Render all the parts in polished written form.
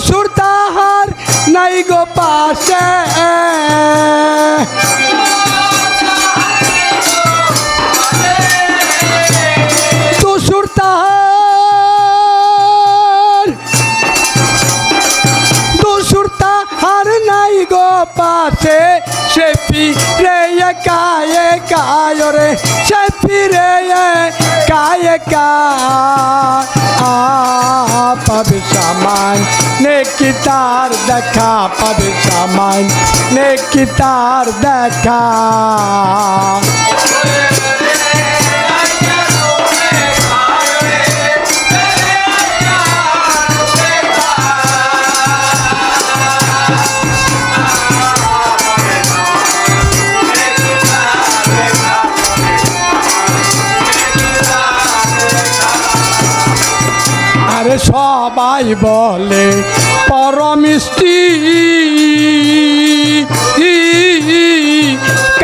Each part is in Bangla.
দোসর তাহার নাই গো পাশে দোসর তাহার নাই গো পাশে সে ফিরে কায়ে কায় রে সে ফিরে কায়ে পাবে সামান নেকি তার দেখা পাবে সামান নেকি তার দেখা আরে সবাই বলে পরমিষ্টি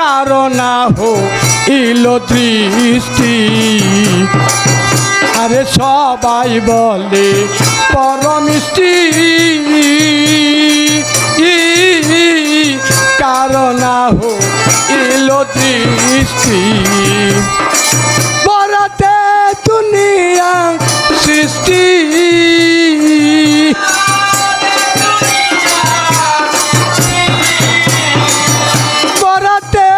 কারণ ইলো দৃষ্টি আরে সবাই বলে পরমিষ্টি কারণ ইলো দৃষ্টি বরাতে দুনিয়া সৃষ্টি বরাতে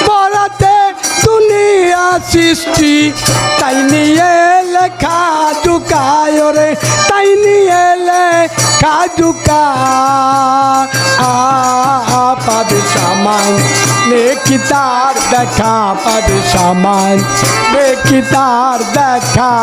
বরাতে দুনিয়া সৃষ্টি তাই নিয়ে লেখা ঢুকায় রে তাই নিয়ে লেখা ঢুকা পাবে সামান নেকি তার দেখা পাবে সামান নেকি তার দেখা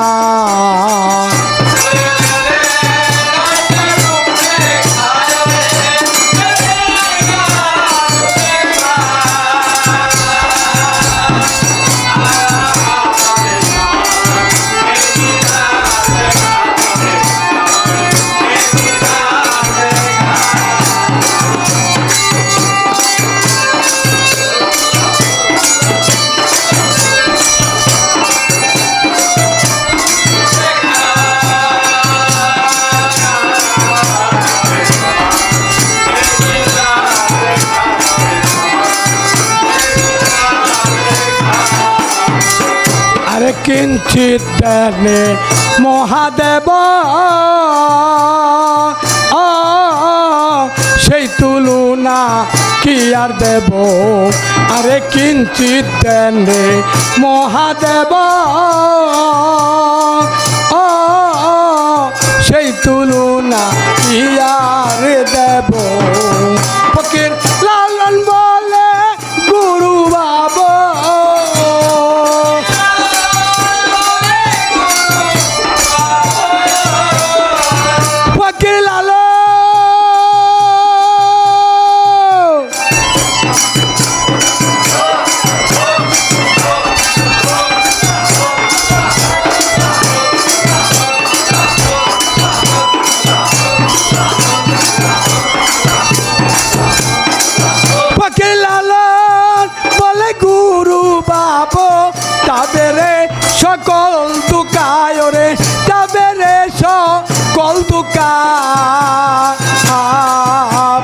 কিঞ্চিত দেনে মহাদেব সেই তুলনা কি আর দেব আরে কিঞ্চিত দেনে মহাদেব সেই তুলনা কি আর দেব ফকির লালন বলে গুরু বাবা সকল দুকায় রে যাবে রে সকল দুকা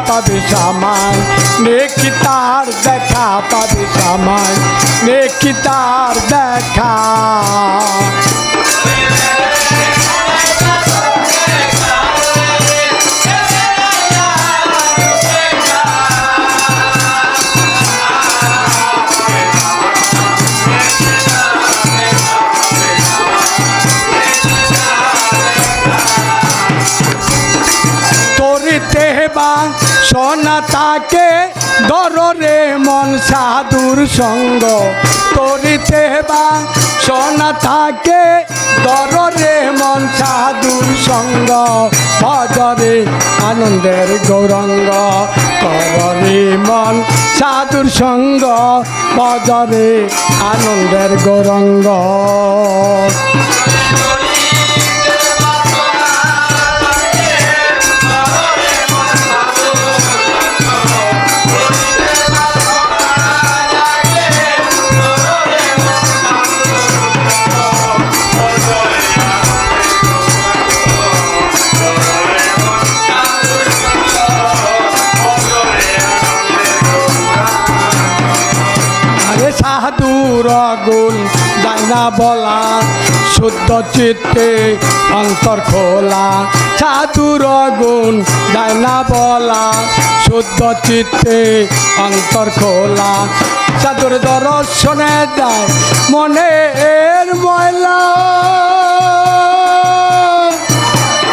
পাবে সামান নেকি তার দেখা পাবে সামান নেকি তার দেখা সোনা তাকে দররে মন সাধুর সঙ্গ করিতে বা সোনা তাকে দররে মন সাধুর সঙ্গ ভজরে আনন্দের গৌরঙ্গ কররে মন সাধুর সঙ্গ ভজরে আনন্দের গৌরঙ্গ সাধুর গুণ যায় না বলা, শুদ্ধ চিত্তে অন্তর খোলা। সাধুর গুণ যায় না বলা, শুদ্ধ চিত্তে অন্তর খোলা। সাধুর দর্শনে যায় মনের ময়লা,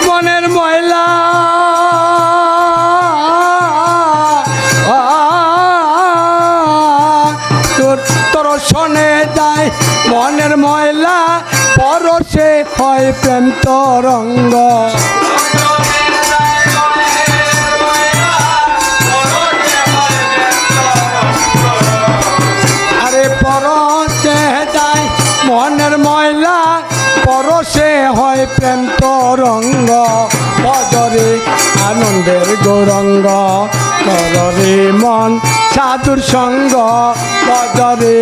মনের ময়লা। দর্শনে যায় মনের ময়লা, পরশে হয় প্রেম তরঙ্গ। আরে পরশে যায় মনের ময়লা, পরশে হয় প্রেম তরঙ্গ। বদরে আনন্দের গৌরঙ্গ, কররে মন সাধুর সঙ্গ। বদরে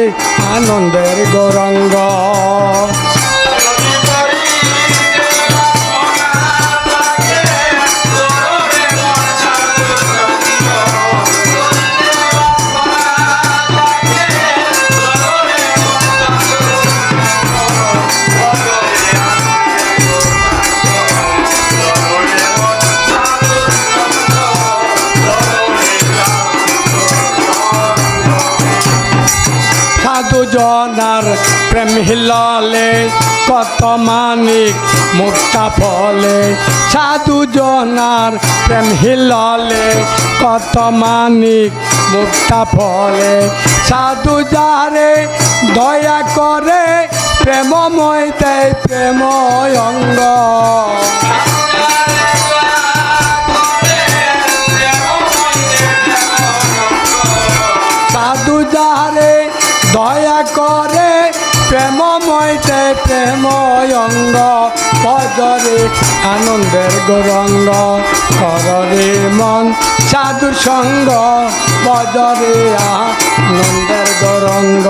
আনন্দের গৌরঙ্গ। দুজনার প্রেম হিললে কত মানিক মুক্তা ফলে। সাধু জনার প্রেম হিললে কত মানিক মুক্তা ফলে। সাধু যারে দয়া করে প্রেমময় দেয় প্রেময় অঙ্গ। সাধু যারে দয়া করে প্রেমময় দেয় প্রেময় অঙ্গ। বদরে আনন্দের গৌরঙ্গ, কররে মন সাধুর সঙ্গ। বদরে আনন্দের গৌরঙ্গ।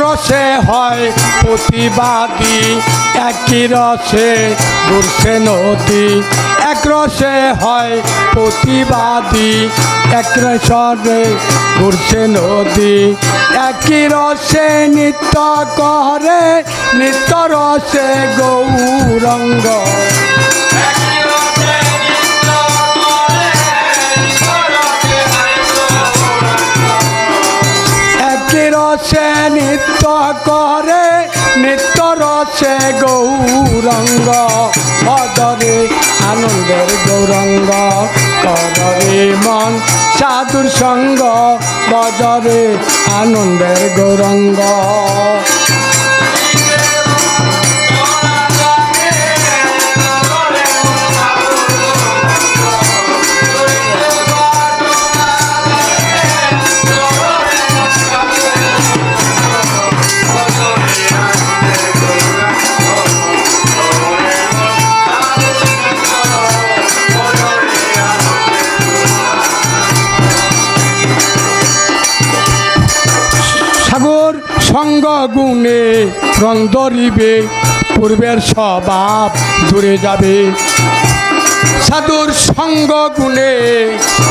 রসে হয় প্রতিবাদী, একই রসে ঘুরছে নদী। এক রসে হয় প্রতিবাদী, এক রসে ঘুরছে নদী। একই রসে নৃত্য করে, নৃত্য রসে গৌরঙ্গ। রসে নৃত্য করে, নৃত্য রসে গৌরঙ্গ। বদরে আনন্দের গৌরঙ্গ, কররে মন সাধুর সঙ্গ। বদরে আনন্দের গৌরঙ্গ। সঙ্গ গুণে রং ধরিবে, পূর্বের স্বভাব দূরে যাবে। সাধুর সঙ্গ গুণে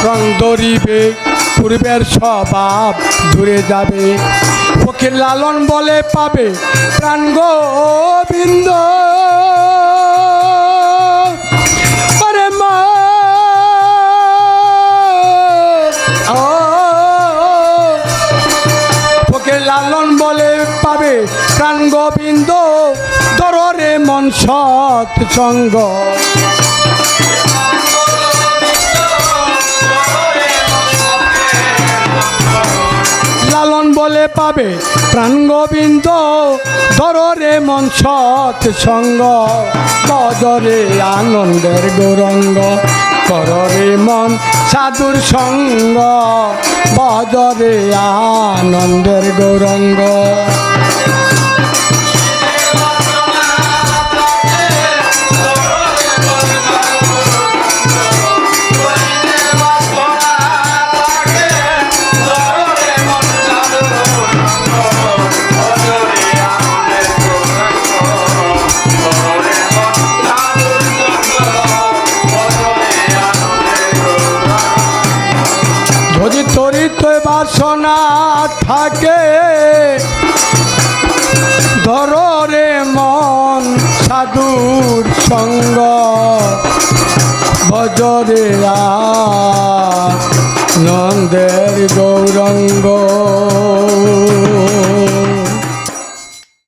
রং ধরিবে, পূর্বের স্বভাব দূরে যাবে। ফকির লালন বলে পাবে প্রাণ গোবিন্দ। লালন বলে পাবে প্রাণ গোবিন্দ, দররে মন সৎ সঙ্গ। লালন বলে পাবে প্রাণ গোবিন্দ, দররে মন সৎ সঙ্গ। বদরে আনন্দের গৌরঙ্গ, কররে মন সাধুর সঙ্গ। বদরে আনন্দের গৌরঙ্গ। বাসনা থাকে ধরো রে মন সাধুর সঙ্গ ভজরে নন্দের গৌরঙ্গ